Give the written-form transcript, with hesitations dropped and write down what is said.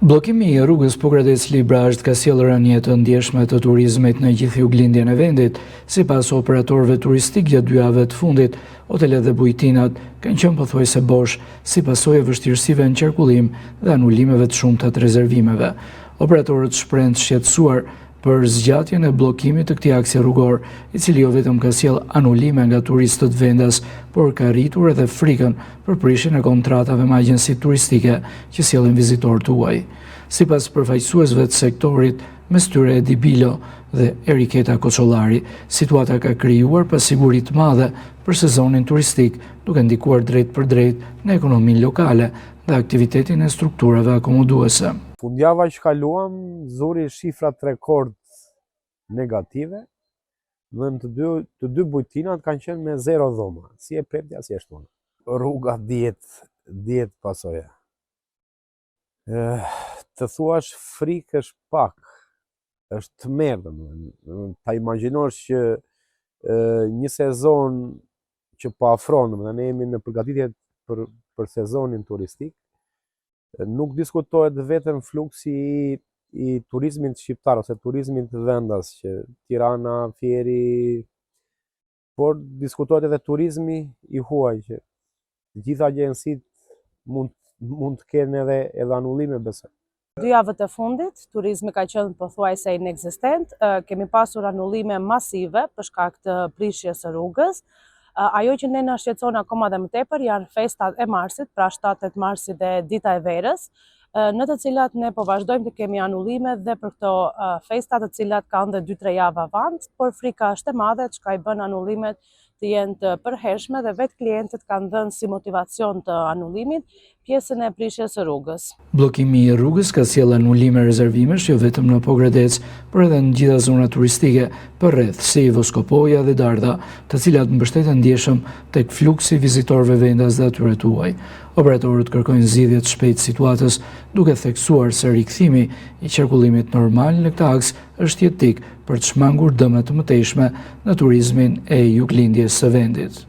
Bllokimi i rrugës Pogradec-Librazh ka sjellë rënje të ndjeshme të turizmit në gjithë juglindjen e vendit. Sipas operatorëve turistik, gjatë 2 javëve të fundit, otelet dhe bujtinat kanë qenë pothuajse bosh, si pasojë e vështirësive në qarkullim dhe anulimeve të shumta të rezervimeve. Operatorët shprehen të shqetësuar për zgjatjen e bllokimit të këtij aksi rrugor, i cili jo vetëm ka sjellë anulime nga turistët vendas, por ka rritur edhe frikën për prishjen e kontratave me agjensitë turistike që sjellin vizitorë të huaj. Sipas përfaqësuesve të sektorit, mes tyre Edi Bilo dhe Eriketa Koçollari, situata ka krijuar pasiguri të madhe për sezonin turistik, duke ndikuar drejt për drejt në ekonominë lokale dhe aktivitetin e strukturave akomoduese. Fundjava që kaluam, zuri shifrat rekord negative, dhe në të dy bujtinat kanë qenë me 0 dhoma, si e preptja, si e shtuna. Rruga 10 pasoja. Të thuash frikë është pak, është të merë, ta imagjinosh që një sezon që po afron, ne jemi në përgatitje për sezonin turistik, nuk diskutohet vetëm fluksi i turizmit shqiptar ose turizmit vendas, që Tirana, Fieri, por diskutohet edhe turizmi i huaj, që gjitha agjensitë mund të kenë edhe anullime besoj. 2 javët e fundit, turizmi ka qenë pothuajse inekzistent, kemi pasur anullime masive për shkak të prishjes së rrugës. Ajo që ne na shqetëson akoma dhe më tepër janë festat e marsit, pra 7-8 marsit dhe dita e verës, në të cilat ne po vazhdojmë të kemi anullime dhe për këto festat të cilat kanë dhe 2-3 javë avans, por frika është e madhe çka i bën anullimet të jenë të përhershme dhe vetë klientët kanë dhënë si motivacion të anullimit pjesën e prishjes së rrugës. Bllokimi i rrugës ka sjellë anulime rezervimesh jo vetëm në Pogradec, por edhe në gjitha zonat turistike përreth, si Voskopoja dhe Dardha, të cilat mbështeten ndjeshëm tek fluksi i vizitorëve vendas dhe atyre të huaj. Operatorët kërkojnë zgjidhje të shpejtë situatës, duke theksuar se rikthimi i qarkullimit normal në këtë aks është jetik për të shmangur dëmet të mëtejshme në turizmin e juglindjes së vendit.